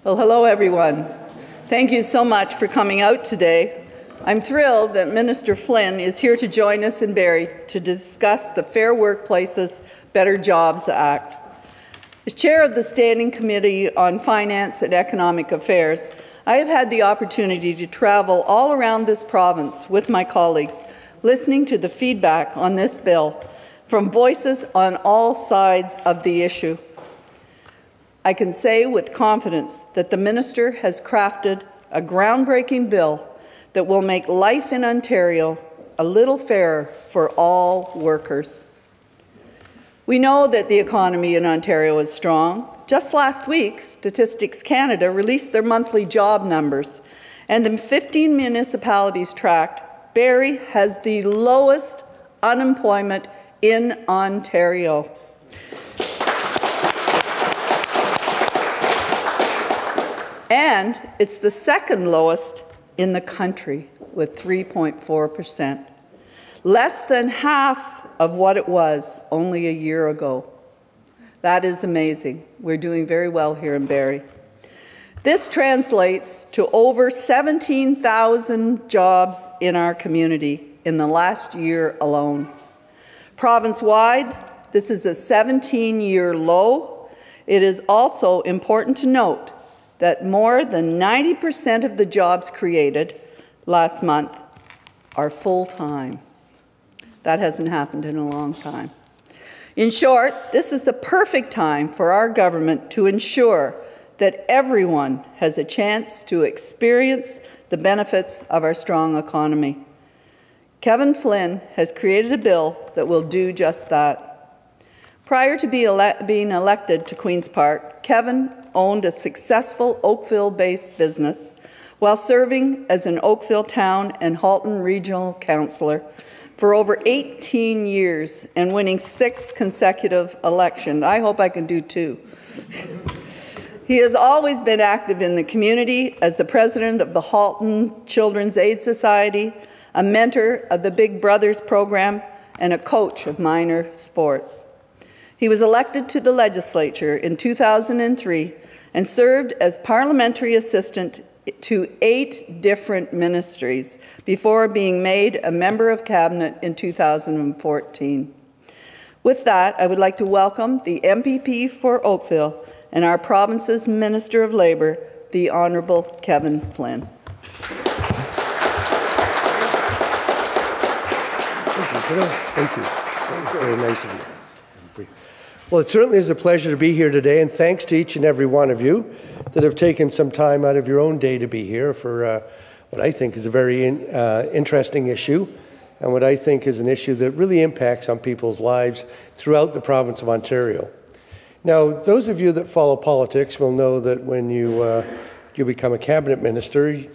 Well, hello, everyone. Thank you so much for coming out today. I'm thrilled that Minister Flynn is here to join us in Barrie to discuss the Fair Workplaces, Better Jobs Act. As chair of the Standing Committee on Finance and Economic Affairs, I have had the opportunity to travel all around this province with my colleagues, listening to the feedback on this bill from voices on all sides of the issue. I can say with confidence that the Minister has crafted a groundbreaking bill that will make life in Ontario a little fairer for all workers. We know that the economy in Ontario is strong. Just last week, Statistics Canada released their monthly job numbers, and in 15 municipalities tracked, Barrie has the lowest unemployment in Ontario. And it's the second lowest in the country with 3.4%, less than half of what it was only a year ago. That is amazing. We're doing very well here in Barrie. This translates to over 17,000 jobs in our community in the last year alone. Province-wide, this is a 17-year low. It is also important to note that more than 90% of the jobs created last month are full-time. That hasn't happened in a long time. In short, this is the perfect time for our government to ensure that everyone has a chance to experience the benefits of our strong economy. Kevin Flynn has created a bill that will do just that. Prior to being elected to Queen's Park, Kevin owned a successful Oakville-based business while serving as an Oakville Town and Halton Regional Councillor for over 18 years and winning 6 consecutive elections. I hope I can do 2. He has always been active in the community as the president of the Halton Children's Aid Society, a mentor of the Big Brothers program, and a coach of minor sports. He was elected to the legislature in 2003 and served as parliamentary assistant to 8 different ministries before being made a member of cabinet in 2014. With that, I would like to welcome the MPP for Oakville and our province's Minister of Labour, the Honourable Kevin Flynn. Thank you. That was very nice of you. Well, it certainly is a pleasure to be here today, and thanks to each and every one of you that have taken some time out of your own day to be here for what I think is a very interesting issue, and what I think is an issue that really impacts on people's lives throughout the province of Ontario. Now, those of you that follow politics will know that when you become a cabinet minister,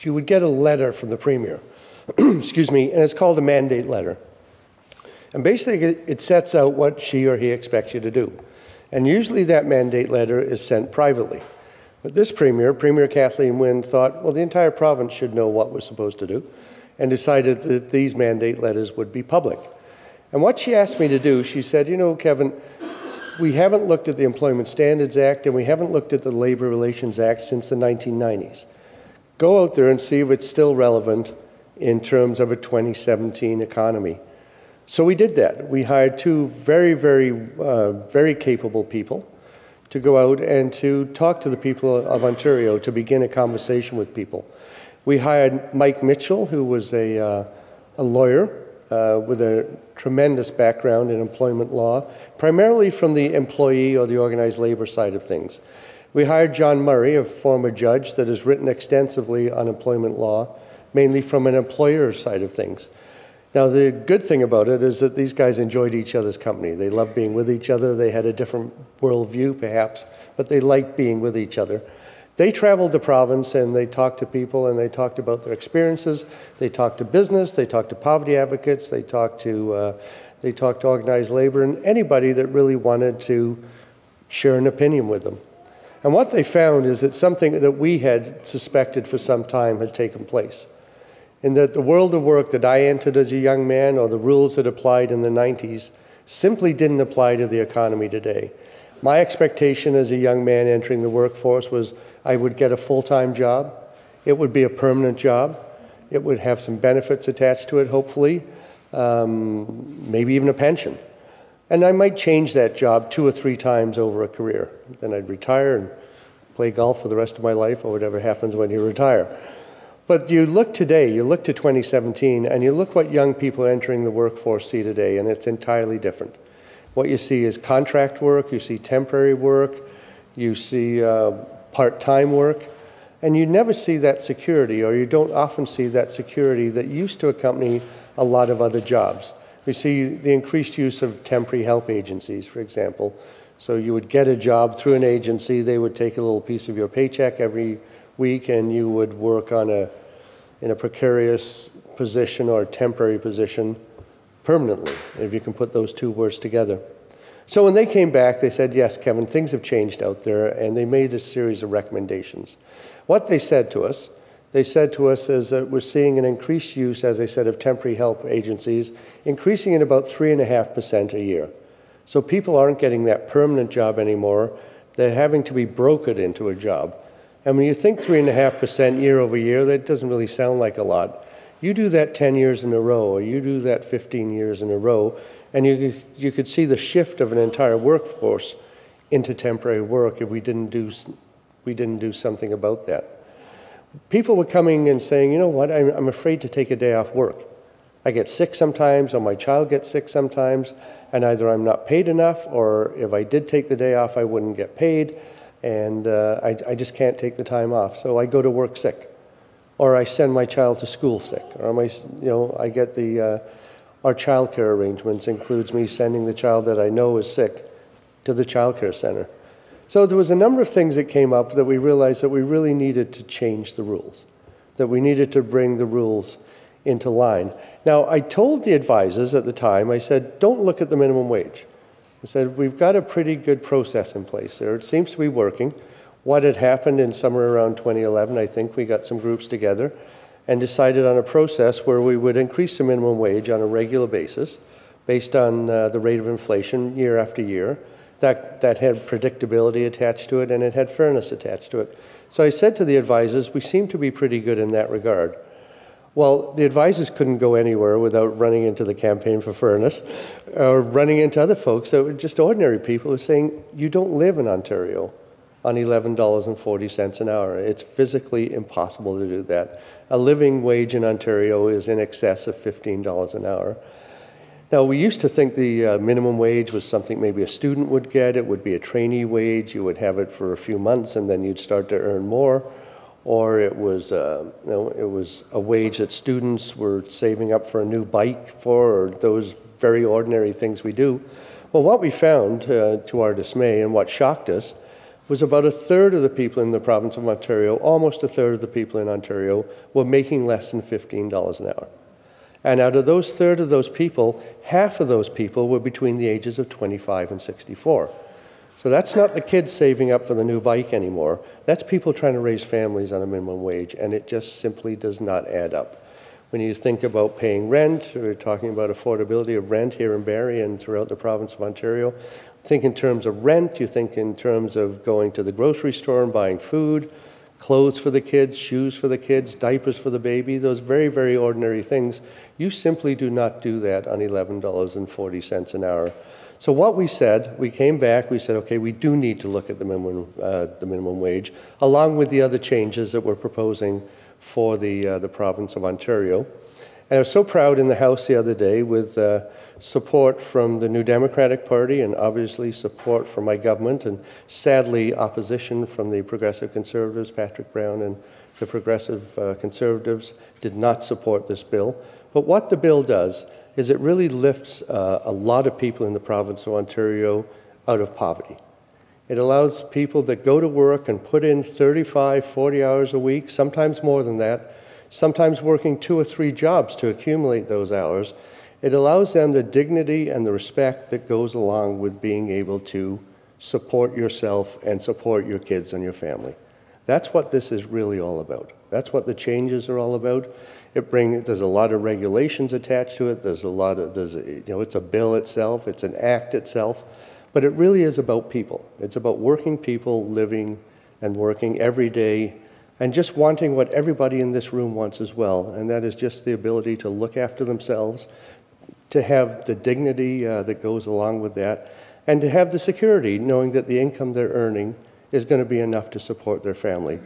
you would get a letter from the Premier, excuse me, and it's called a mandate letter. And basically, it sets out what she or he expects you to do. And usually that mandate letter is sent privately. But this Premier Kathleen Wynne, thought, well, the entire province should know what we're supposed to do, and decided that these mandate letters would be public. And what she asked me to do, she said, you know, Kevin, we haven't looked at the Employment Standards Act and we haven't looked at the Labour Relations Act since the 1990s. Go out there and see if it's still relevant in terms of a 2017 economy. So we did that. We hired 2 very capable people to go out and to talk to the people of Ontario, to begin a conversation with people. We hired Mike Mitchell, who was a lawyer with a tremendous background in employment law, primarily from the employee or the organized labor side of things. We hired John Murray, a former judge that has written extensively on employment law, mainly from an employer side of things. Now, the good thing about it is that these guys enjoyed each other's company. They loved being with each other. They had a different worldview, perhaps, but they liked being with each other. They traveled the province and they talked to people and they talked about their experiences. They talked to business. They talked to poverty advocates. They talked to organized labor and anybody that really wanted to share an opinion with them. And what they found is that something that we had suspected for some time had taken place. In that the world of work that I entered as a young man, or the rules that applied in the 90s, simply didn't apply to the economy today. My expectation as a young man entering the workforce was I would get a full-time job. It would be a permanent job. It would have some benefits attached to it, hopefully, maybe even a pension. And I might change that job 2 or 3 times over a career. Then I'd retire and play golf for the rest of my life, or whatever happens when you retire. But you look today, you look to 2017, and you look what young people entering the workforce see today, and it's entirely different. What you see is contract work, you see temporary work, you see part-time work, and you never see that security, or you don't often see that security that used to accompany a lot of other jobs. We see the increased use of temporary help agencies, for example. So you would get a job through an agency, they would take a little piece of your paycheck every week, and you would work on in a precarious position or a temporary position permanently, if you can put those two words together. So when they came back, they said, yes, Kevin, things have changed out there, and they made a series of recommendations. What they said to us is that we're seeing an increased use, as I said, of temporary help agencies, increasing at about 3.5% a year. So people aren't getting that permanent job anymore. They're having to be brokered into a job. And when you think 3.5% year over year, that doesn't really sound like a lot. You do that 10 years in a row, or you do that 15 years in a row, and you could see the shift of an entire workforce into temporary work if we didn't do something about that. People were coming and saying, you know what, I'm afraid to take a day off work. I get sick sometimes, or my child gets sick sometimes, and either I'm not paid enough, or if I did take the day off, I wouldn't get paid, and I just can't take the time off. So I go to work sick, or I send my child to school sick, or I get our child care arrangements includes me sending the child that I know is sick to the child care center. So there was a number of things that came up that we realized that we really needed to change the rules, that we needed to bring the rules into line. Now, I told the advisors at the time, I said, don't look at the minimum wage. I said, we've got a pretty good process in place there. It seems to be working. What had happened in somewhere around 2011, I think we got some groups together and decided on a process where we would increase the minimum wage on a regular basis based on the rate of inflation year after year. That had predictability attached to it, and it had fairness attached to it. So I said to the advisors, we seem to be pretty good in that regard. Well, the advisors couldn't go anywhere without running into the Campaign for Fairness, or running into other folks that were just ordinary people who were saying, you don't live in Ontario on $11.40 an hour. It's physically impossible to do that. A living wage in Ontario is in excess of $15 an hour. Now, we used to think the minimum wage was something maybe a student would get. It would be a trainee wage. You would have it for a few months, and then you'd start to earn more. Or it was a wage that students were saving up for a new bike for, or those very ordinary things we do. Well, what we found, to our dismay, and what shocked us, was about a third of the people in the province of Ontario, almost a third of the people in Ontario, were making less than $15 an hour. And out of those third of those people, half of those people were between the ages of 25 and 64. So that's not the kids saving up for the new bike anymore. That's people trying to raise families on a minimum wage, and it just simply does not add up. When you think about paying rent, we're talking about affordability of rent here in Barrie and throughout the province of Ontario. Think in terms of rent, you think in terms of going to the grocery store and buying food, clothes for the kids, shoes for the kids, diapers for the baby, those very, very ordinary things. You simply do not do that on $11.40 an hour. So what we said, we came back, we said, okay, we do need to look at the minimum wage, along with the other changes that we're proposing for the province of Ontario. And I was so proud in the House the other day with support from the New Democratic Party and obviously support from my government, and sadly opposition from the Progressive Conservatives. Patrick Brown and the Progressive Conservatives did not support this bill. But what the bill does is it really lifts a lot of people in the province of Ontario out of poverty. It allows people that go to work and put in 35, 40 hours a week, sometimes more than that, sometimes working 2 or 3 jobs to accumulate those hours. It allows them the dignity and the respect that goes along with being able to support yourself and support your kids and your family. That's what this is really all about. That's what the changes are all about. There's a lot of regulations attached to it. It's a bill itself. It's an act itself. But it really is about people. It's about working people living and working every day and just wanting what everybody in this room wants as well, and that is just the ability to look after themselves, to have the dignity that goes along with that, and to have the security, knowing that the income they're earning is going to be enough to support their family.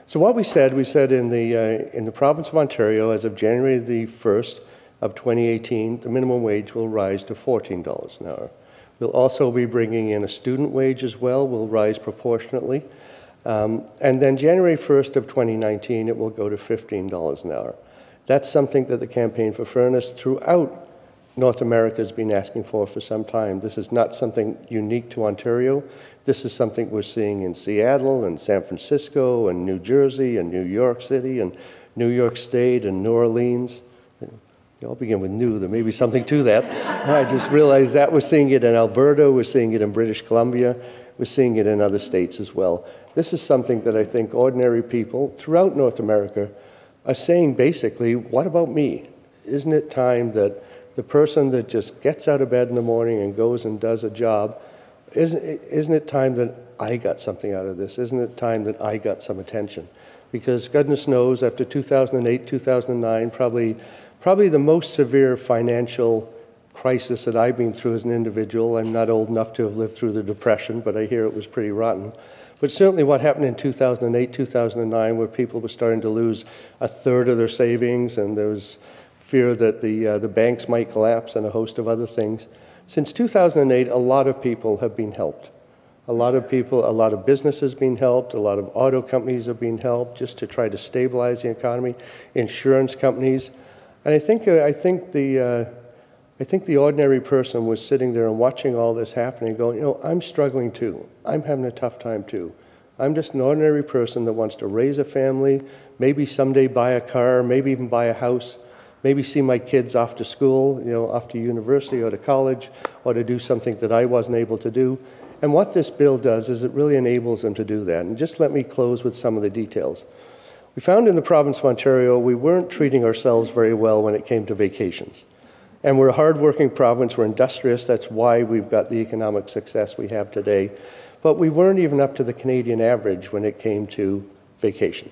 So what we said in the province of Ontario, as of January the 1st of 2018, the minimum wage will rise to $14 an hour. We'll also be bringing in a student wage as well, will rise proportionately. And then January 1st of 2019, it will go to $15 an hour. That's something that the Campaign for Fairness throughout North America has been asking for some time. This is not something unique to Ontario. This is something we're seeing in Seattle and San Francisco and New Jersey and New York City and New York State and New Orleans. They all begin with new. There may be something to that. I just realized that. We're seeing it in Alberta. We're seeing it in British Columbia. We're seeing it in other states as well. This is something that I think ordinary people throughout North America are saying basically, what about me? Isn't it time that the person that just gets out of bed in the morning and goes and does a job, isn't it time that I got something out of this? Isn't it time that I got some attention? Because goodness knows, after 2008, 2009, probably the most severe financial crisis that I've been through as an individual. I'm not old enough to have lived through the Depression, but I hear it was pretty rotten. But certainly what happened in 2008, 2009, where people were starting to lose a third of their savings, and there was fear that the banks might collapse and a host of other things. Since 2008, a lot of people have been helped. A lot of businesses being helped, a lot of auto companies have been helped just to try to stabilize the economy, insurance companies. And I think the ordinary person was sitting there and watching all this happening going, I'm struggling too. I'm having a tough time too. I'm just an ordinary person that wants to raise a family, maybe someday buy a car, maybe even buy a house, maybe see my kids off to school, off to university or to college, or to do something that I wasn't able to do. And what this bill does is it really enables them to do that. And just let me close with some of the details. We found in the province of Ontario we weren't treating ourselves very well when it came to vacations. And we're a hard-working province, we're industrious, that's why we've got the economic success we have today. But we weren't even up to the Canadian average when it came to vacation.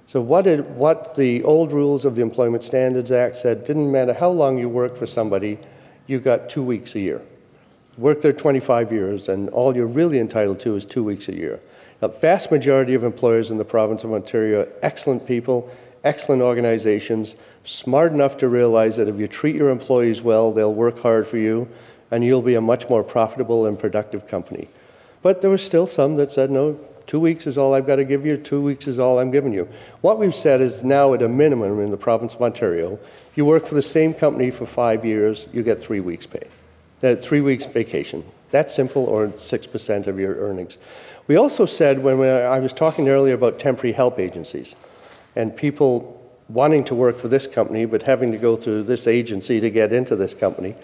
So what the old rules of the Employment Standards Act said, didn't matter how long you worked for somebody, you got 2 weeks a year. Work there 25 years, and all you're really entitled to is 2 weeks a year. The vast majority of employers in the province of Ontario are excellent people, excellent organizations, smart enough to realize that if you treat your employees well, they'll work hard for you, and you'll be a much more profitable and productive company. But there were still some that said, no, 2 weeks is all I've got to give you, 2 weeks is all I'm giving you. What we've said is now at a minimum in the province of Ontario, you work for the same company for 5 years, you get 3 weeks pay. 3 weeks vacation. That's simple, or 6% of your earnings. We also said, when I was talking earlier about temporary help agencies, and people wanting to work for this company but having to go through this agency to get into this company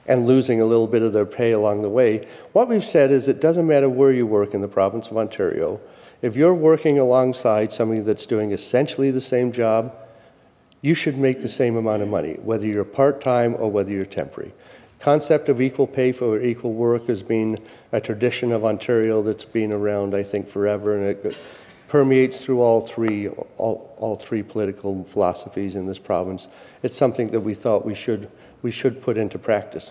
and losing a little bit of their pay along the way, what we've said is it doesn't matter where you work in the province of Ontario. If you're working alongside somebody that's doing essentially the same job, you should make the same amount of money, whether you're part-time or whether you're temporary. Concept of equal pay for equal work has been a tradition of Ontario that's been around, I think, forever, and it permeates through all three political philosophies in this province. It's something that we thought we should put into practice.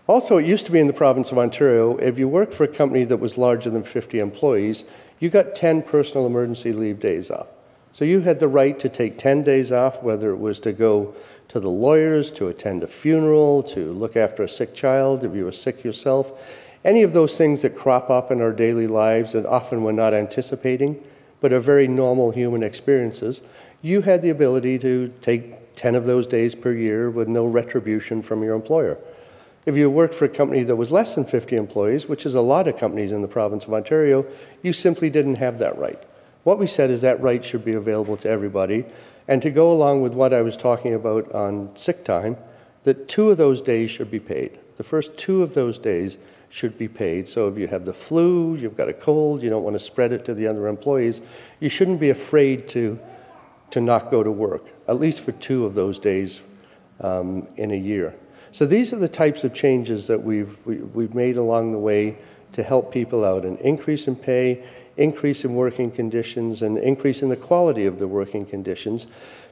Also, it used to be in the province of Ontario, if you worked for a company that was larger than 50 employees, you got 10 personal emergency leave days off. So you had the right to take 10 days off, whether it was to go to the lawyers, to attend a funeral, to look after a sick child, if you were sick yourself. Any of those things that crop up in our daily lives that often we're not anticipating, but are very normal human experiences, you had the ability to take 10 of those days per year with no retribution from your employer. If you worked for a company that was less than 50 employees, which is a lot of companies in the province of Ontario, you simply didn't have that right. What we said is that right should be available to everybody, and to go along with what I was talking about on sick time, that 2 of those days should be paid. The first 2 of those days should be paid. So if you have the flu, you've got a cold, you don't want to spread it to the other employees, you shouldn't be afraid to not go to work, at least for 2 of those days in a year. So these are the types of changes that we've made along the way to help people out: an increase in pay, increase in working conditions, and increase in the quality of the working conditions.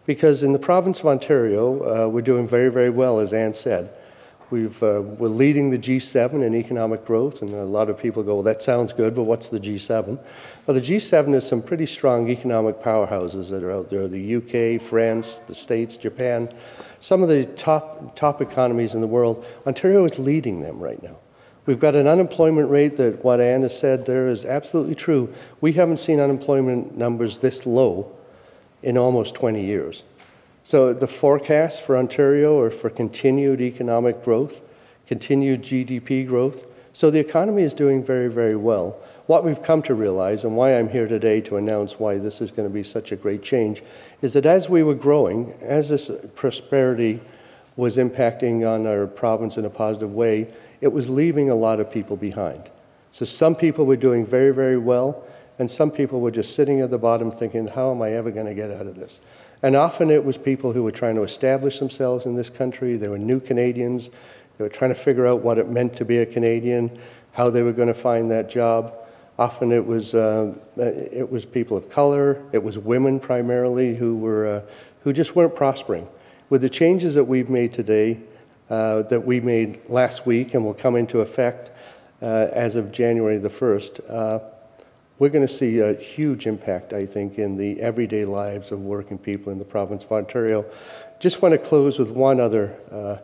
Because in the province of Ontario, we're doing very, very well, as Anne said. We're leading the G7 in economic growth, and a lot of people go, well, that sounds good, but what's the G7? Well, the G7 is some pretty strong economic powerhouses that are out there: the UK, France, the States, Japan, some of the top economies in the world. Ontario is leading them right now. We've got an unemployment rate that what Anne has said there is absolutely true. We haven't seen unemployment numbers this low in almost 20 years. So the forecasts for Ontario are for continued economic growth, continued GDP growth. So the economy is doing very, very well. What we've come to realize, and why I'm here today to announce why this is going to be such a great change, is that as we were growing, as this prosperity was impacting on our province in a positive way, it was leaving a lot of people behind. So some people were doing very, very well, and some people were just sitting at the bottom thinking, how am I ever going to get out of this? And often it was people who were trying to establish themselves in this country. They were new Canadians. They were trying to figure out what it meant to be a Canadian, how they were going to find that job. Often it was people of color. It was women primarily who just weren't prospering. With the changes that we've made today, that we made last week and will come into effect as of January the 1st, we're going to see a huge impact, I think, in the everyday lives of working people in the province of Ontario. Just want to close with one other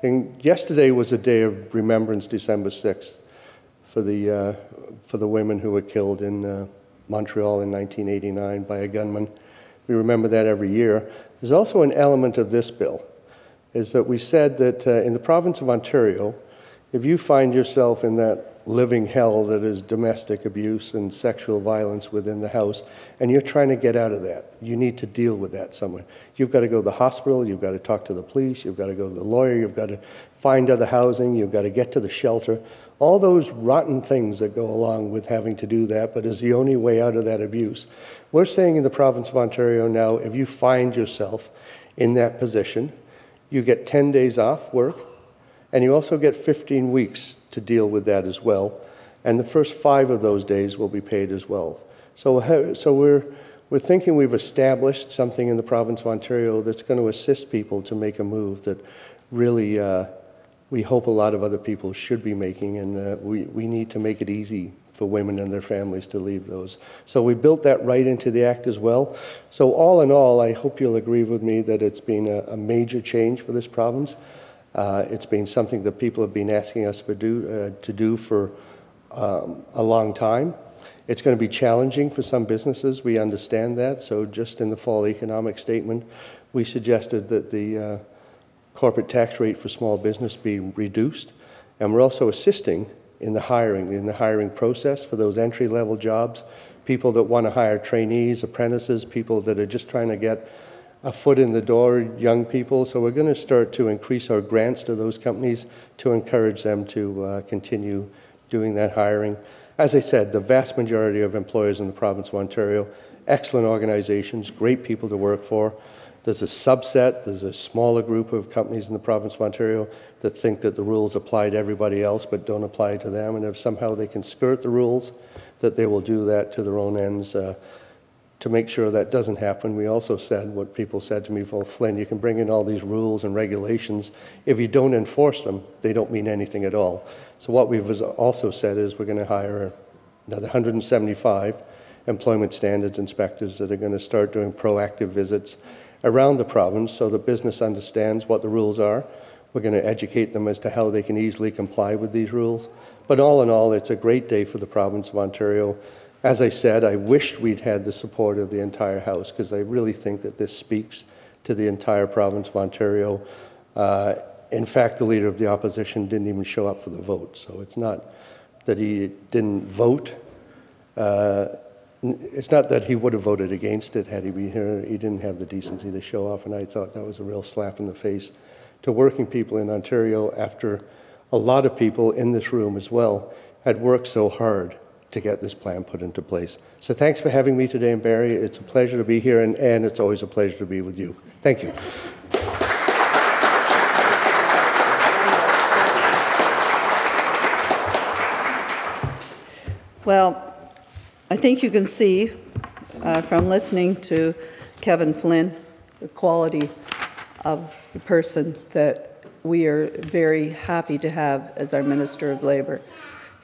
thing. Yesterday was a day of remembrance, December 6th, for the women who were killed in Montreal in 1989 by a gunman. We remember that every year. There's also an element of this bill, is that we said that in the province of Ontario, if you find yourself in that living hell that is domestic abuse and sexual violence within the house, and you're trying to get out of that, you need to deal with that somewhere. You've got to go to the hospital, you've got to talk to the police, you've got to go to the lawyer, you've got to find other housing, you've got to get to the shelter. All those rotten things that go along with having to do that, but is the only way out of that abuse. We're saying in the province of Ontario now, if you find yourself in that position, you get 10 days off work, and you also get 15 weeks to deal with that as well. And the first 5 of those days will be paid as well. So we're thinking we've established something in the province of Ontario that's going to assist people to make a move that really we hope a lot of other people should be making, and we need to make it easy for women and their families to leave those. So we built that right into the Act as well. So all in all, I hope you'll agree with me that it's been a major change for this province. It's been something that people have been asking us to do for a long time. It's going to be challenging for some businesses. We understand that. So just in the fall economic statement, we suggested that the corporate tax rate for small business be reduced. And we're also assisting in the hiring process for those entry-level jobs, people that want to hire trainees, apprentices, people that are just trying to get a foot in the door, young people. So we're going to start to increase our grants to those companies to encourage them to continue doing that hiring. As I said, the vast majority of employers in the province of Ontario, excellent organizations, great people to work for. There's a subset, there's a smaller group of companies in the province of Ontario that think that the rules apply to everybody else but don't apply to them. And if somehow they can skirt the rules, that they will do that to their own ends. To make sure that doesn't happen, we also said what people said to me, well, Flynn, you can bring in all these rules and regulations. If you don't enforce them, they don't mean anything at all. So what we've also said is we're going to hire another 175 employment standards inspectors that are going to start doing proactive visits around the province so the business understands what the rules are. We're going to educate them as to how they can easily comply with these rules. But all in all, it's a great day for the province of Ontario. As I said, I wish we'd had the support of the entire House, because I really think that this speaks to the entire province of Ontario. In fact, the Leader of the Opposition didn't even show up for the vote. So it's not that he didn't vote. It's not that he would have voted against it had he been here. He didn't have the decency to show up, and I thought that was a real slap in the face to working people in Ontario after a lot of people in this room as well had worked so hard to get this plan put into place. So thanks for having me today, and Barry. It's a pleasure to be here, and it's always a pleasure to be with you. Thank you. Well, I think you can see from listening to Kevin Flynn the quality of the person that we are very happy to have as our Minister of Labour.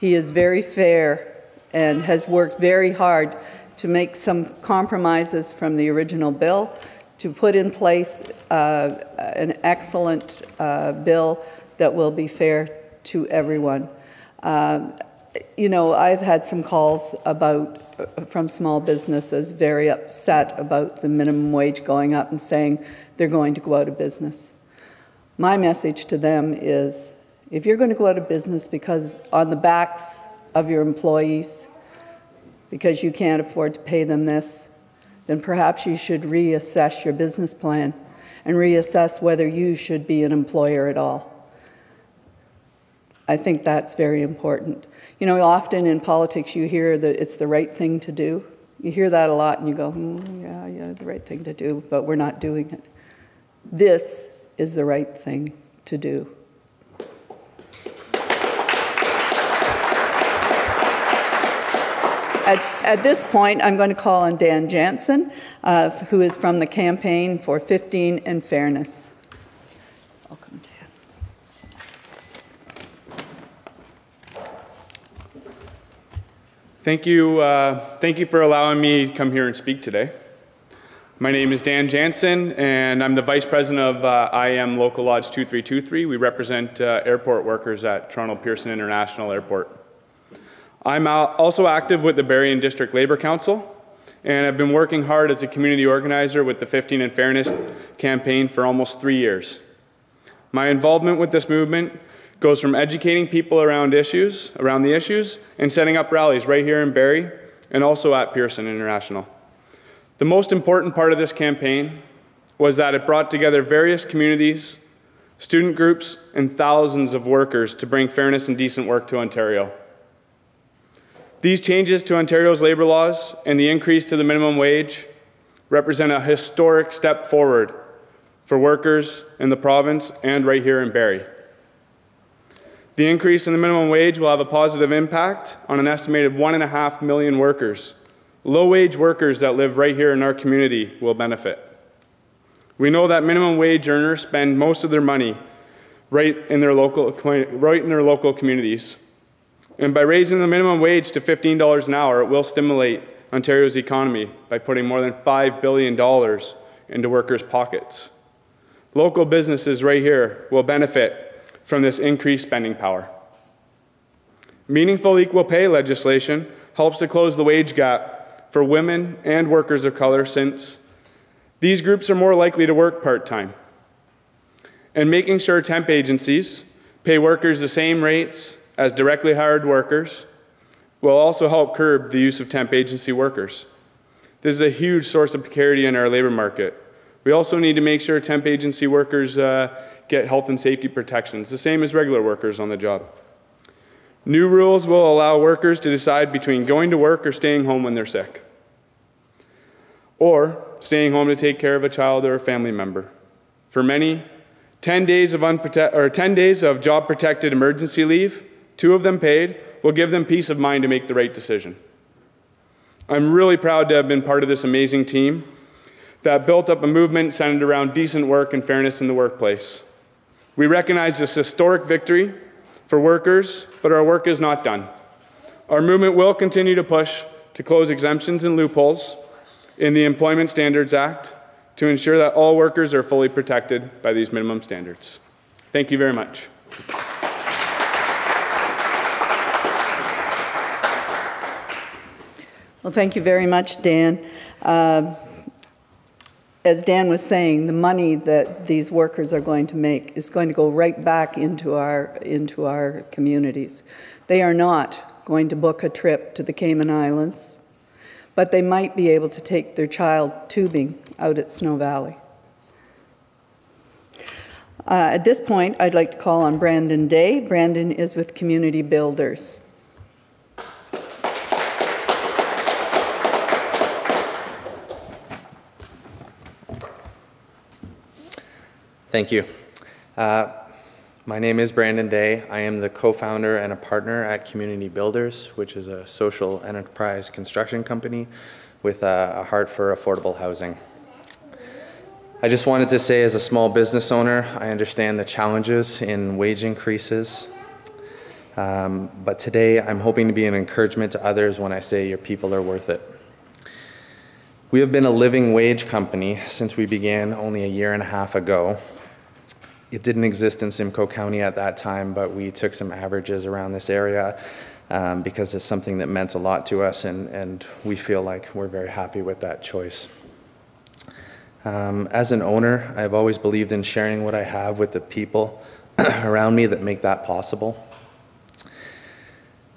He is very fair and has worked very hard to make some compromises from the original bill to put in place an excellent bill that will be fair to everyone. You know, I've had some calls from small businesses very upset about the minimum wage going up and saying they're going to go out of business. My message to them is, if you're going to go out of business because on the backs of your employees, because you can't afford to pay them this, then perhaps you should reassess your business plan and reassess whether you should be an employer at all. I think that's very important. You know, often in politics you hear that it's the right thing to do. You hear that a lot and you go, yeah, the right thing to do, but we're not doing it. This is the right thing to do. At this point, I'm going to call on Dan Jansen, who is from the Campaign for 15 and Fairness. Welcome, Dan. Thank you for allowing me to come here and speak today. My name is Dan Jansen, and I'm the Vice President of IM Local Lodge 2323. We represent airport workers at Toronto Pearson International Airport. I'm also active with the Berrien District Labour Council, and I've been working hard as a community organizer with the 15 and Fairness campaign for almost 3 years. My involvement with this movement goes from educating people around the issues, and setting up rallies right here in Barrie and also at Pearson International. The most important part of this campaign was that it brought together various communities, student groups, and thousands of workers to bring fairness and decent work to Ontario. These changes to Ontario's labour laws and the increase to the minimum wage represent a historic step forward for workers in the province and right here in Barrie. The increase in the minimum wage will have a positive impact on an estimated 1.5 million workers. Low-wage workers that live right here in our community will benefit. We know that minimum wage earners spend most of their money right in their local communities. And by raising the minimum wage to $15 an hour, it will stimulate Ontario's economy by putting more than $5 billion into workers' pockets. Local businesses right here will benefit from this increased spending power. Meaningful equal pay legislation helps to close the wage gap for women and workers of color, since these groups are more likely to work part-time. And making sure temp agencies pay workers the same rates as directly hired workers will also help curb the use of temp agency workers. This is a huge source of precarity in our labour market. We also need to make sure temp agency workers get health and safety protections, the same as regular workers on the job. New rules will allow workers to decide between going to work or staying home when they're sick, or staying home to take care of a child or a family member. For many, 10 days of job-protected emergency leave, 2 of them paid, will give them peace of mind to make the right decision. I'm really proud to have been part of this amazing team that built up a movement centered around decent work and fairness in the workplace. We recognize this historic victory for workers, but our work is not done. Our movement will continue to push to close exemptions and loopholes in the Employment Standards Act to ensure that all workers are fully protected by these minimum standards. Thank you very much. Well, thank you very much, Dan. As Dan was saying, the money that these workers are going to make is going to go right back into our communities. They are not going to book a trip to the Cayman Islands, but they might be able to take their child tubing out at Snow Valley. At this point, I'd like to call on Brandon Day. Brandon is with Community Builders. Thank you. My name is Brandon Day. I am the co-founder and a partner at Community Builders, which is a social enterprise construction company with a heart for affordable housing. I just wanted to say, as a small business owner, I understand the challenges in wage increases. But today, I'm hoping to be an encouragement to others when I say your people are worth it. We have been a living wage company since we began only a year and a half ago. It didn't exist in Simcoe County at that time, but we took some averages around this area because it's something that meant a lot to us, and we feel like we're very happy with that choice. As an owner, I've always believed in sharing what I have with the people around me that make that possible.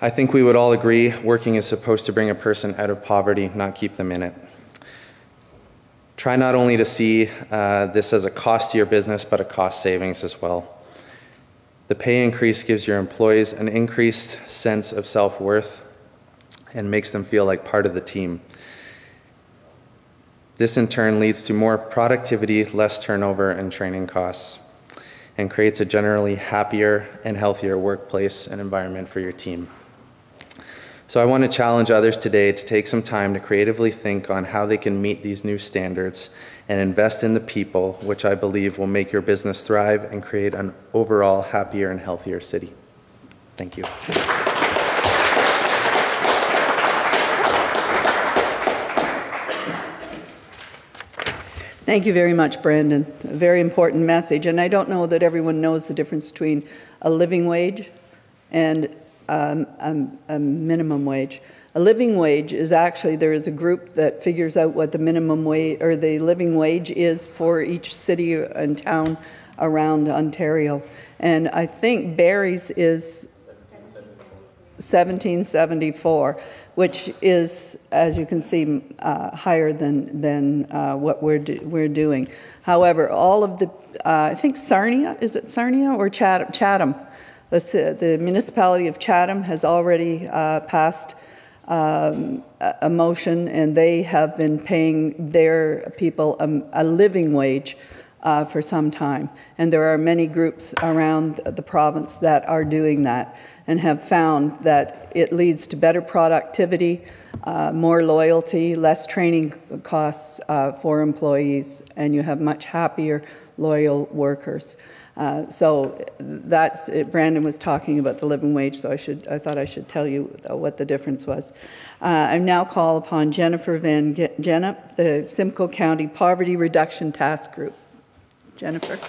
I think we would all agree working is supposed to bring a person out of poverty, not keep them in it. Try not only to see this as a cost to your business, but a cost savings as well. The pay increase gives your employees an increased sense of self-worth and makes them feel like part of the team. This in turn leads to more productivity, less turnover, and training costs, and creates a generally happier and healthier workplace and environment for your team. So I want to challenge others today to take some time to creatively think on how they can meet these new standards and invest in the people, which I believe will make your business thrive and create an overall happier and healthier city. Thank you. Thank you very much, Brandon. A very important message. And I don't know that everyone knows the difference between a living wage and a minimum wage. A living wage is actually, there is a group that figures out what the minimum wage or the living wage is for each city and town around Ontario. And I think Barrie's is 1774, which is, as you can see, higher than what we're doing. However, all of the, I think Sarnia, is it Sarnia or Chatham? The municipality of Chatham has already passed a motion, and they have been paying their people a living wage for some time. And there are many groups around the province that are doing that and have found that it leads to better productivity, more loyalty, less training costs for employees, and you have much happier, loyal workers. So that's it. Brandon was talking about the living wage, so I thought I should tell you what the difference was. I now call upon Jennifer Van Gennep, the Simcoe County Poverty Reduction Task Group. Jennifer.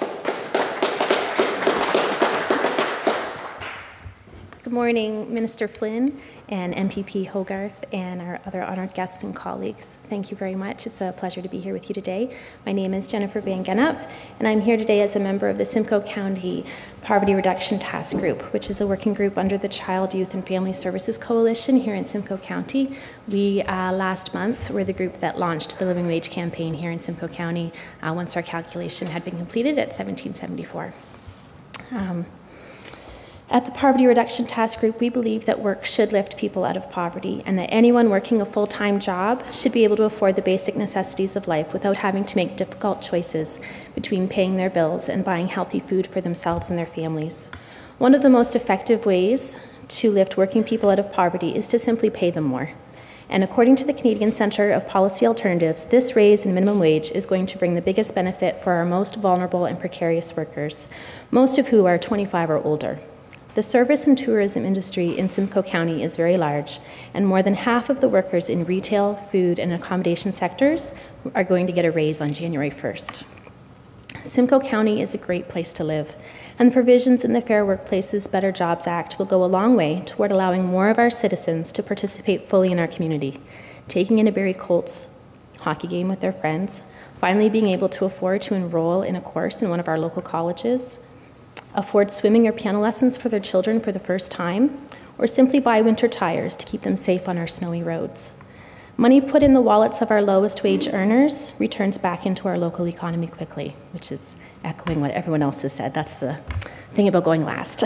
Good morning, Minister Flynn and MPP Hogarth and our other honored guests and colleagues. Thank you very much. It's a pleasure to be here with you today. My name is Jennifer Van Gennep, and I'm here today as a member of the Simcoe County Poverty Reduction Task Group, which is a working group under the Child, Youth and Family Services Coalition here in Simcoe County. We, last month, were the group that launched the Living Wage campaign here in Simcoe County once our calculation had been completed at 1774. At the Poverty Reduction Task Group, we believe that work should lift people out of poverty and that anyone working a full-time job should be able to afford the basic necessities of life without having to make difficult choices between paying their bills and buying healthy food for themselves and their families. One of the most effective ways to lift working people out of poverty is to simply pay them more. And according to the Canadian Centre of Policy Alternatives, this raise in minimum wage is going to bring the biggest benefit for our most vulnerable and precarious workers, most of who are 25 or older. The service and tourism industry in Simcoe County is very large, and more than half of the workers in retail, food, and accommodation sectors are going to get a raise on January 1st. Simcoe County is a great place to live, and the provisions in the Fair Workplaces, Better Jobs Act will go a long way toward allowing more of our citizens to participate fully in our community, taking in a Barrie Colts hockey game with their friends, finally being able to afford to enroll in a course in one of our local colleges, afford swimming or piano lessons for their children for the first time, or simply buy winter tires to keep them safe on our snowy roads. Money put in the wallets of our lowest wage earners returns back into our local economy quickly, which is echoing what everyone else has said. That's the thinking about going last.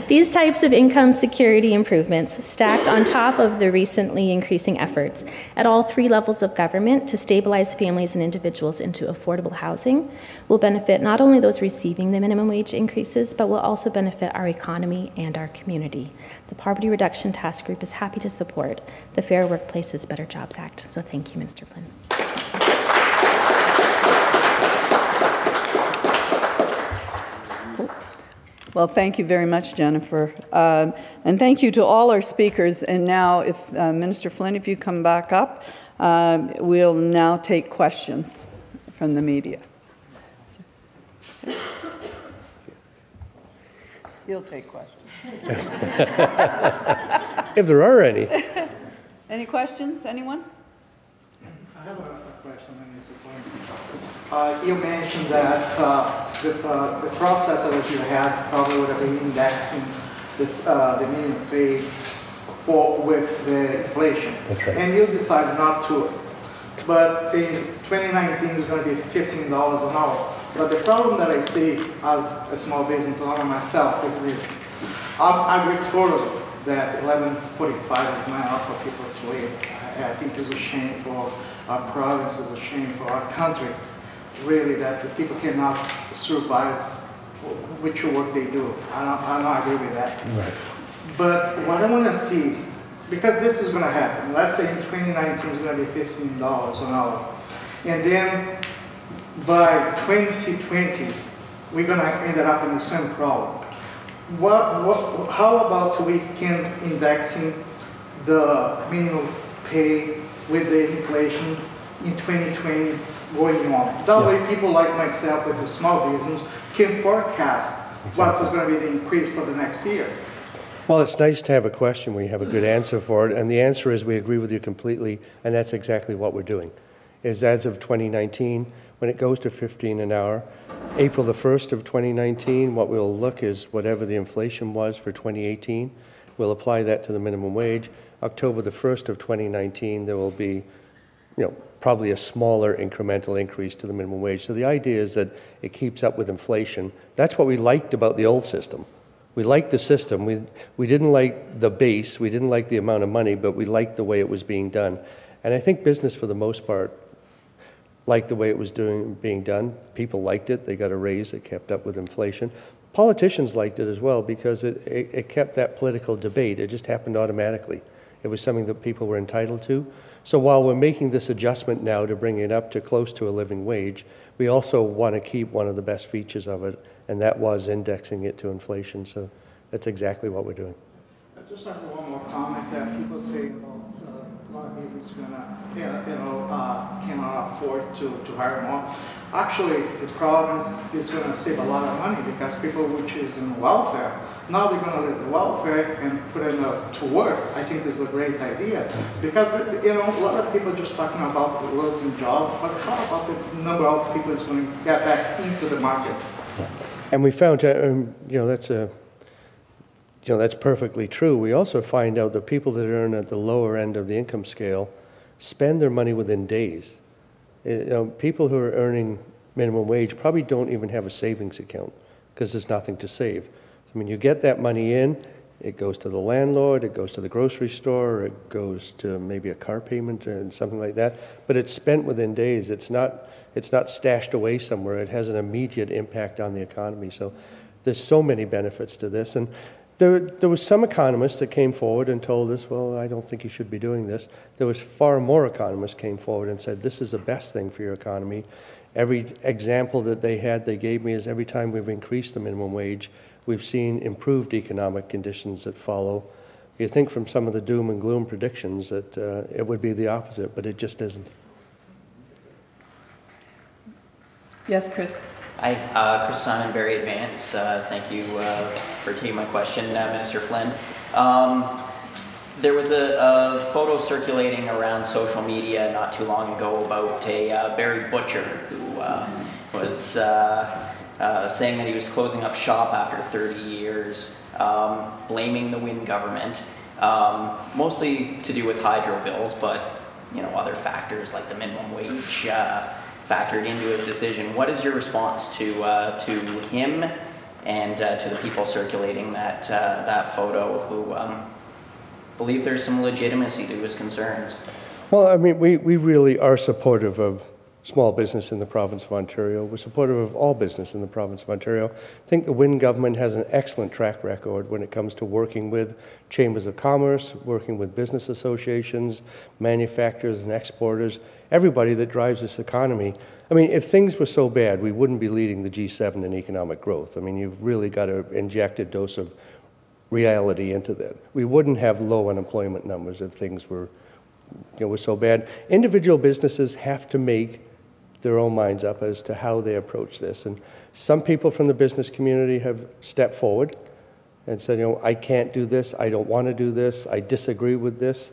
These types of income security improvements, stacked on top of the recently increasing efforts at all 3 levels of government to stabilize families and individuals into affordable housing, will benefit not only those receiving the minimum wage increases, but will also benefit our economy and our community. The Poverty Reduction Task Group is happy to support the Fair Workplaces, Better Jobs Act. So thank you, Minister Flynn. Well, thank you very much, Jennifer. And thank you to all our speakers. And now, if Minister Flynn, if you come back up, we'll now take questions from the media. You'll take questions. If there are any. Any questions? Anyone? I have a question. You mentioned that the process that you had probably would have been indexing this, the minimum pay with the inflation. That's right. And you decided not to. But in 2019, it's going to be $15 an hour. But the problem that I see as a small business owner myself is this. I recorded that 11:45 is my hour for people to live. I think it's a shame for our province, it's a shame for our country, really, that the people cannot survive with the work they do. I don't agree with that. Right. But what I want to see, because this is going to happen, let's say in 2019 it's going to be $15 an hour. And then by 2020, we're going to end up in the same problem. How about we can indexing the minimum pay with the inflation in 2020 going on? That way people like myself with the small business can forecast what's going to be the increase for the next year. Well, it's nice to have a question where you have a good answer for it, and the answer is we agree with you completely, and that's exactly what we're doing. Is as of 2019, when it goes to 15 an hour, April the 1st of 2019, what we'll look is whatever the inflation was for 2018, we'll apply that to the minimum wage. October the 1st of 2019, there will be, probably a smaller incremental increase to the minimum wage. So the idea is that it keeps up with inflation. That's what we liked about the old system. We liked the system. We didn't like the base, we didn't like the amount of money, but we liked the way it was being done. And I think business, for the most part, liked the way it was being done. People liked it. They got a raise. It kept up with inflation. Politicians liked it as well because it kept that political debate. It just happened automatically. It was something that people were entitled to. So while we're making this adjustment now to bring it up to close to a living wage, we also want to keep one of the best features of it, and that was indexing it to inflation. So that's exactly what we're doing. I just have one more comment that people say about a lot of business cannot afford to hire more. Actually, the province is going to save a lot of money because people which is in welfare, now they're going to leave the welfare and put them to work. I think this is a great idea because a lot of people are just talking about losing jobs, but how about the number of people is going to get back into the market? And we found, that's perfectly true. We also find out that people that earn at the lower end of the income scale spend their money within days. People who are earning minimum wage probably don't even have a savings account because there's nothing to save. I mean, you get that money in, it goes to the landlord, it goes to the grocery store, it goes to maybe a car payment and something like that, but it's spent within days. It's not stashed away somewhere. It has an immediate impact on the economy. So there's so many benefits to this. And there was some economists that came forward and told us, well, I don't think you should be doing this. There was far more economists came forward and said, this is the best thing for your economy. Every example that they gave me is every time we've increased the minimum wage, we've seen improved economic conditions that follow. You think from some of the doom and gloom predictions that it would be the opposite, but it just isn't. Yes, Chris. Hi, Chris Simon, Barrie Advance. Thank you for taking my question, Minister Flynn. There was a photo circulating around social media not too long ago about a Barrie butcher who was saying that he was closing up shop after 30 years, blaming the Wynne government, mostly to do with hydro bills, but other factors like the minimum wage factored into his decision. What is your response to him and to the people circulating that photo who believe there's some legitimacy to his concerns. Well, I mean, we really are supportive of small business in the province of Ontario. We're supportive of all business in the province of Ontario. I think the Wynne government has an excellent track record when it comes to working with chambers of commerce, working with business associations, manufacturers and exporters, everybody that drives this economy. I mean, if things were so bad, we wouldn't be leading the G7 in economic growth. I mean, you've really got to inject a dose of reality into that. We wouldn't have low unemployment numbers if things were so bad. Individual businesses have to make their own minds up as to how they approach this. And some people from the business community have stepped forward and said, I can't do this, I don't want to do this, I disagree with this.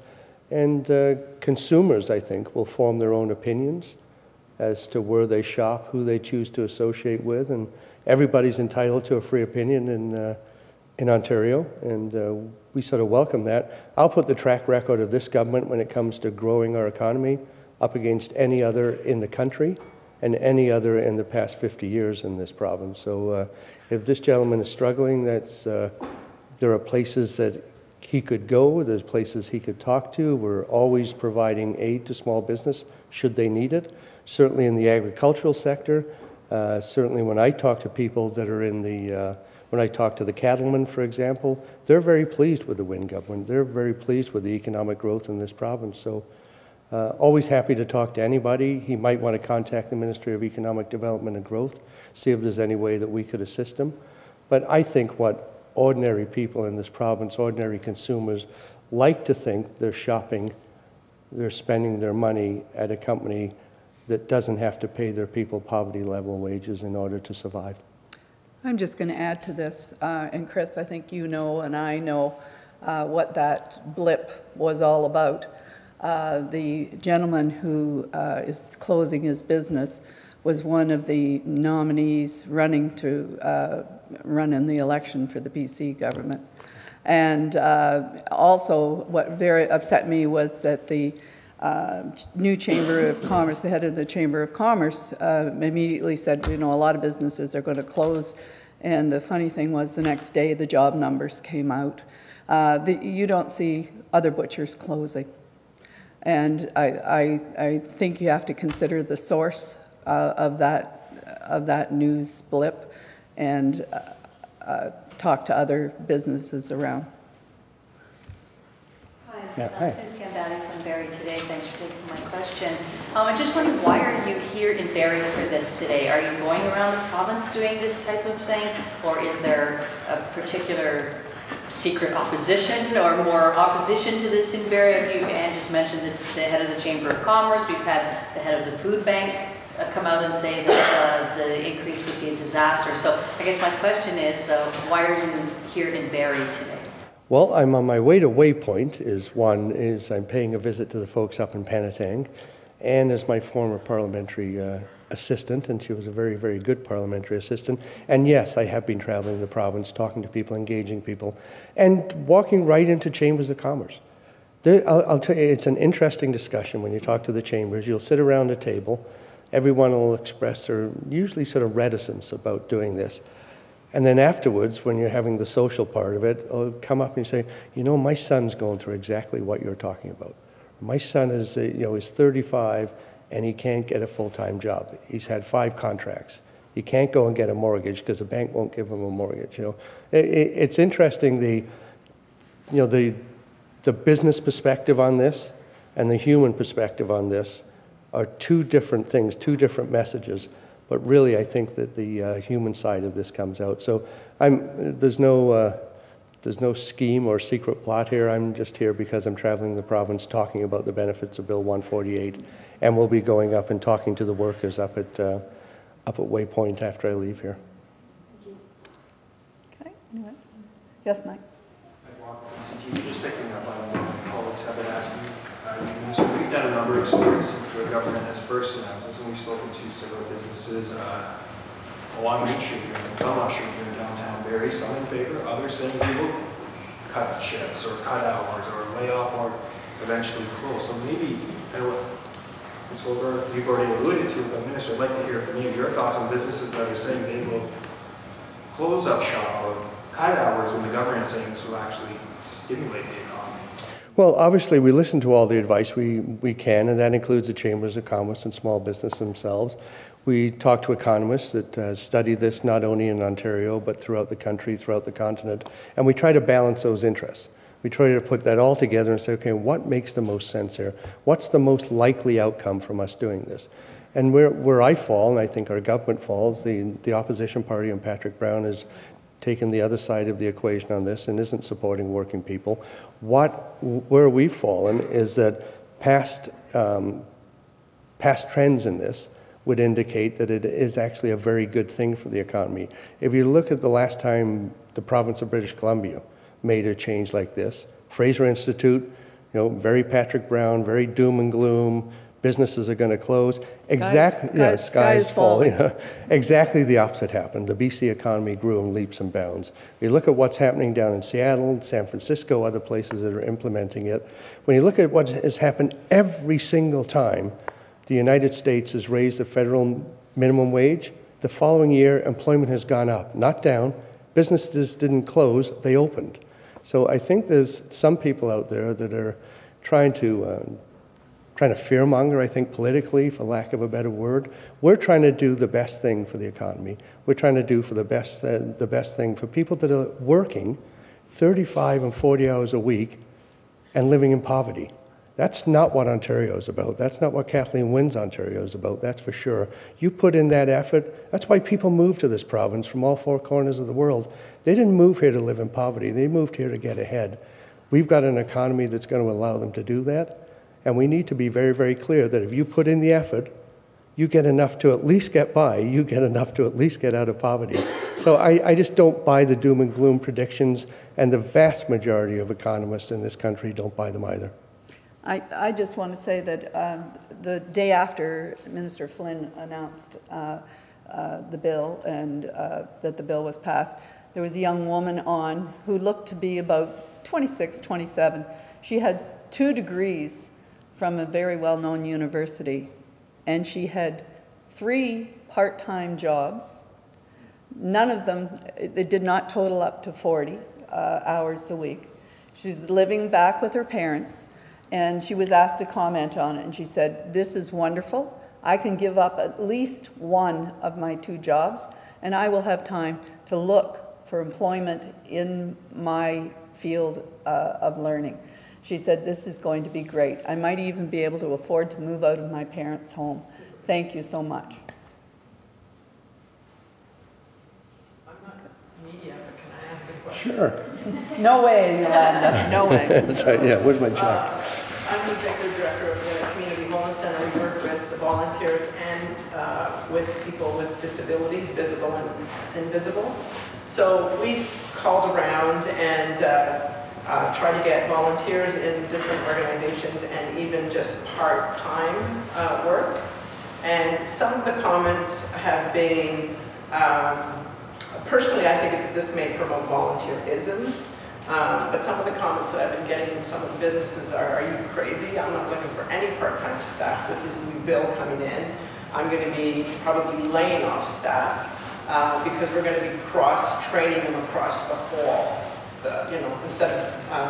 And consumers, I think, will form their own opinions as to where they shop, who they choose to associate with, and everybody's entitled to a free opinion in Ontario, and we sort of welcome that. I'll put the track record of this government when it comes to growing our economy up against any other in the country and any other in the past 50 years in this province. So if this gentleman is struggling, there are places that he could go, there's places he could talk to. We're always providing aid to small business should they need it. Certainly in the agricultural sector, certainly when I talk to people that are in the when I talk to the cattlemen, for example, they're very pleased with the Wynne government. They're very pleased with the economic growth in this province. So always happy to talk to anybody. He might want to contact the Ministry of Economic Development and Growth, see if there's any way that we could assist him. But I think what ordinary people in this province, ordinary consumers, like to think they're shopping, they're spending their money at a company that doesn't have to pay their people poverty level wages in order to survive. I'm just going to add to this, and Chris, I think you know and I know what that blip was all about. The gentleman who is closing his business was one of the nominees running to run in the election for the BC government. And also what very upset me was that the new Chamber of Commerce, the head of the Chamber of Commerce, immediately said, a lot of businesses are going to close. And the funny thing was the next day the job numbers came out. You don't see other butchers closing. And I think you have to consider the source of that news blip and talk to other businesses around. Hi, Susan Gambatti from Barrie Today. Thanks for taking my question. I just wondered, why are you here in Barrie for this today? Are you going around the province doing this type of thing, or is there a particular secret opposition or more opposition to this in Barrie? Anne just mentioned the head of the Chamber of Commerce. We've had the head of the food bank come out and say that the increase would be a disaster. So I guess my question is, why are you here in Barrie today? Well, I'm on my way to Waypoint. One is I'm paying a visit to the folks up in Panatang, and as my former parliamentary assistant, and she was a very, very good parliamentary assistant. And yes, I have been traveling the province, talking to people, engaging people, and walking right into chambers of commerce. I'll tell you, it's an interesting discussion when you talk to the chambers. You'll sit around a table, everyone will express their usually sort of reticence about doing this. And then afterwards, when you're having the social part of it, I'll come up and say, my son's going through exactly what you're talking about. My son is, is 35 and he can't get a full-time job. He's had 5 contracts. He can't go and get a mortgage because the bank won't give him a mortgage. It's interesting the business perspective on this and the human perspective on this are 2 different things, 2 different messages. But really, I think that the human side of this comes out. So there's no scheme or secret plot here. I'm just here because I'm traveling the province talking about the benefits of Bill 148, and we'll be going up and talking to the workers up at Waypoint after I leave here. Okay. Anyone? Yes, Mike. Just picking up on what my colleagues have been asking. So we've done a number of stories since the government has first announced this, and we've spoken to several businesses along Main Street here, Belmont Street here in downtown Barrie, some in favor, others saying we will cut shifts or cut hours or lay off or eventually close. So maybe, I know what Ms. Goldberg, you've already alluded to, but Minister, I'd like to hear from you your thoughts on businesses that are saying they will close-up shop or cut hours when the government is saying this will actually stimulate the economy? Well, obviously, we listen to all the advice we can, and that includes the chambers of commerce and small business themselves. We talk to economists that study this not only in Ontario, but throughout the country, throughout the continent, and we try to balance those interests. We try to put that all together and say, okay, what makes the most sense here? What's the most likely outcome from us doing this? And where I fall, and I think our government falls, the opposition party and Patrick Brown has taken the other side of the equation on this and isn't supporting working people. Where we've fallen is that past trends in this would indicate that it is actually a very good thing for the economy. If you look at the last time the province of British Columbia made a change like this, Fraser Institute, very Patrick Brown, very doom and gloom, businesses are going to close. Sky is falling. Exactly the opposite happened. The BC economy grew in leaps and bounds. You look at what's happening down in Seattle, San Francisco, other places that are implementing it. When you look at what has happened every single time the United States has raised the federal minimum wage, the following year employment has gone up, not down. Businesses didn't close, they opened. So I think there's some people out there that are trying to fearmonger, I think, politically, for lack of a better word. We're trying to do the best thing for the economy. We're trying to do for the best thing for people that are working 35 and 40 hours a week and living in poverty. That's not what Ontario is about. That's not what Kathleen Wynne's Ontario is about, that's for sure. You put in that effort, that's why people move to this province from all four corners of the world. They didn't move here to live in poverty. They moved here to get ahead. We've got an economy that's going to allow them to do that. And we need to be very, very clear that if you put in the effort, you get enough to at least get by, you get enough to at least get out of poverty. So I just don't buy the doom and gloom predictions, and the vast majority of economists in this country don't buy them either. I just want to say that the day after Minister Flynn announced the bill and that the bill was passed, there was a young woman on who looked to be about 26, 27. She had 2 degrees from a very well-known university, and she had 3 part-time jobs. None of them, it did not total up to 40 hours a week. She's living back with her parents, and she was asked to comment on it, and she said, "This is wonderful. I can give up at least one of my 2 jobs, and I will have time to look for employment in my field of learning." She said, "This is going to be great. I might even be able to afford to move out of my parents' home. Thank you so much." I'm not media, but can I ask a question? Sure. No way, Yolanda, no way. That's right, yeah, where's my check? I'm the executive director of the Community Wellness Center. We work with the volunteers and with people with disabilities, visible and invisible. So we've called around and try to get volunteers in different organizations and even just part-time work. And some of the comments have been, personally I think this may promote volunteerism, but some of the comments that I've been getting from some of the businesses are you crazy? I'm not looking for any part-time staff with this new bill coming in. I'm going to be probably laying off staff because we're going to be cross-training them across the whole. Instead of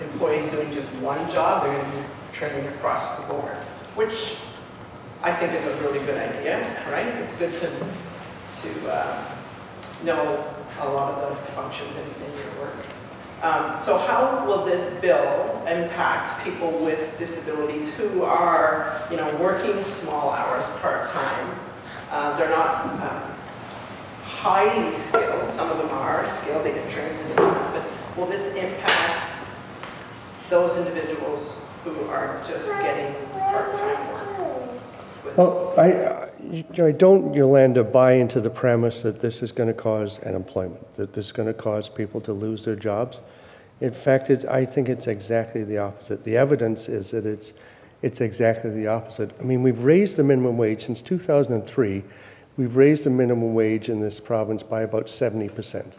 employees doing just one job, they're going to be training across the board, which I think is a really good idea, right? It's good to know a lot of the functions in your work. So how will this bill impact people with disabilities who are, working small hours part-time? They're not highly skilled. Some of them are skilled, they get trained in that, but will this impact those individuals who are just getting part-time work? Well, I don't, Yolanda, buy into the premise that this is going to cause unemployment, that this is going to cause people to lose their jobs. In fact, I think it's exactly the opposite. The evidence is that it's exactly the opposite. I mean, we've raised the minimum wage since 2003. We've raised the minimum wage in this province by about 70%.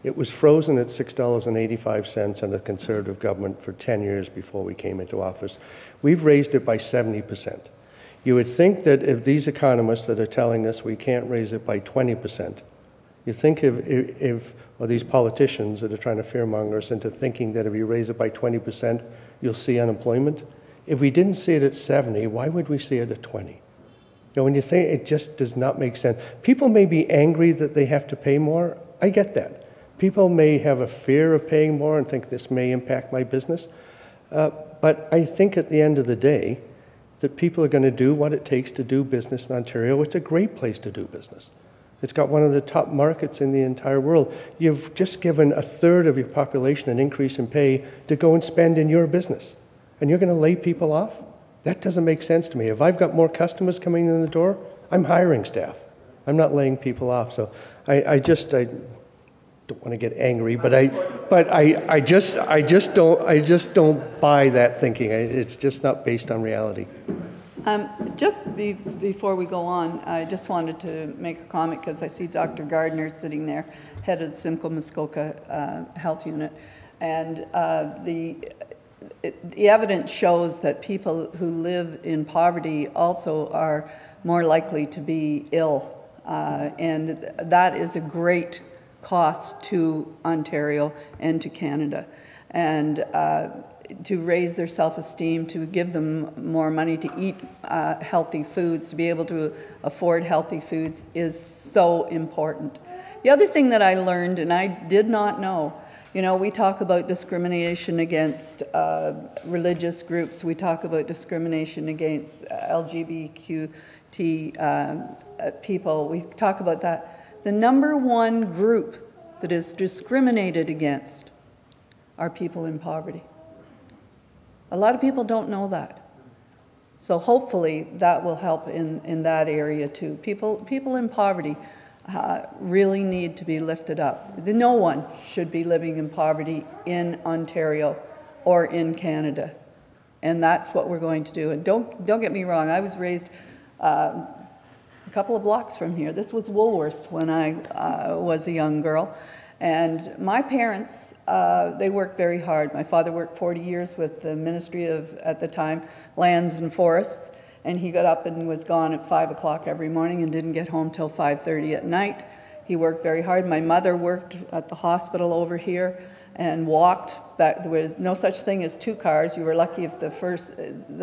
It was frozen at $6.85 under the Conservative government for 10 years before we came into office. We've raised it by 70%. You would think that if these economists that are telling us we can't raise it by 20%, You think if or these politicians that are trying to fearmonger us into thinking that if you raise it by 20%, you'll see unemployment. If we didn't see it at 70, why would we see it at 20? You know, when you think, it just does not make sense. People may be angry that they have to pay more. I get that. People may have a fear of paying more and think this may impact my business. But I think at the end of the day, that people are going to do what it takes to do business in Ontario. It's a great place to do business. It's got one of the top markets in the entire world. You've just given a third of your population an increase in pay to go and spend in your business. And you're going to lay people off? That doesn't make sense to me. If I've got more customers coming in the door, I'm hiring staff. I'm not laying people off. So I don't want to get angry, but I just don't buy that thinking. It's just not based on reality. Before we go on, I just wanted to make a comment because I see Dr. Gardner sitting there, head of the Simcoe Muskoka Health Unit, and the evidence shows that people who live in poverty also are more likely to be ill, and that is a great cost to Ontario and to Canada. And to raise their self-esteem, to give them more money to eat healthy foods, to be able to afford healthy foods is so important. The other thing that I learned, and I did not know, you know, we talk about discrimination against religious groups, we talk about discrimination against LGBTQ people, we talk about that. The number one group that is discriminated against are people in poverty. A lot of people don't know that. So hopefully that will help in that area too. People in poverty really need to be lifted up. No one should be living in poverty in Ontario or in Canada. And that's what we're going to do. And don't get me wrong, I was raised a couple of blocks from here. This was Woolworths when I was a young girl. And my parents, they worked very hard. My father worked 40 years with the Ministry of, at the time, Lands and Forests, and he got up and was gone at 5 o'clock every morning and didn't get home till 5:30 at night. He worked very hard. My mother worked at the hospital over here and walked back. There was no such thing as two cars. You were lucky if the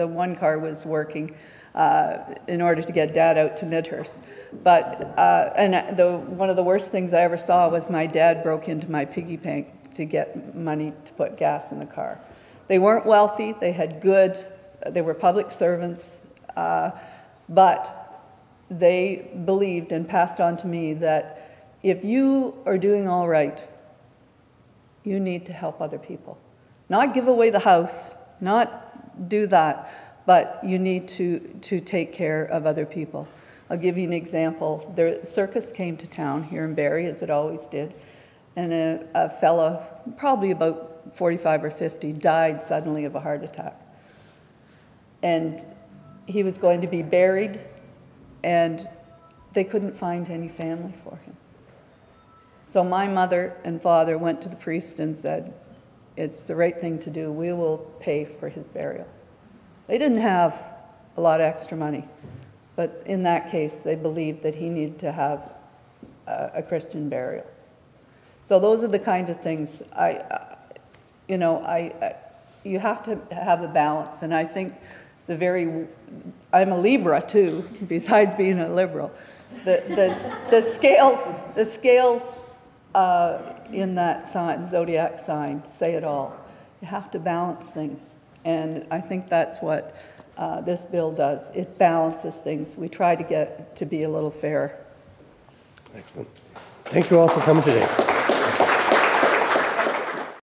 one car was working in order to get Dad out to Midhurst. But, one of the worst things I ever saw was my dad broke into my piggy bank to get money to put gas in the car. They weren't wealthy, they were public servants, but they believed and passed on to me that if you are doing all right, you need to help other people. Not give away the house, not do that, but you need to take care of other people. I'll give you an example. The circus came to town here in Barrie, as it always did, and a fella, probably about 45 or 50, died suddenly of a heart attack. And he was going to be buried, and they couldn't find any family for him. So my mother and father went to the priest and said, it's the right thing to do. We will pay for his burial. They didn't have a lot of extra money, but in that case, they believed that he needed to have a Christian burial. So those are the kind of things you have to have a balance, and I think I'm a Libra too, besides being a liberal. The scales in that sign, zodiac sign, say it all. You have to balance things. And I think that's what this bill does. It balances things. We try to get to be a little fair. Excellent. Thank you all for coming today.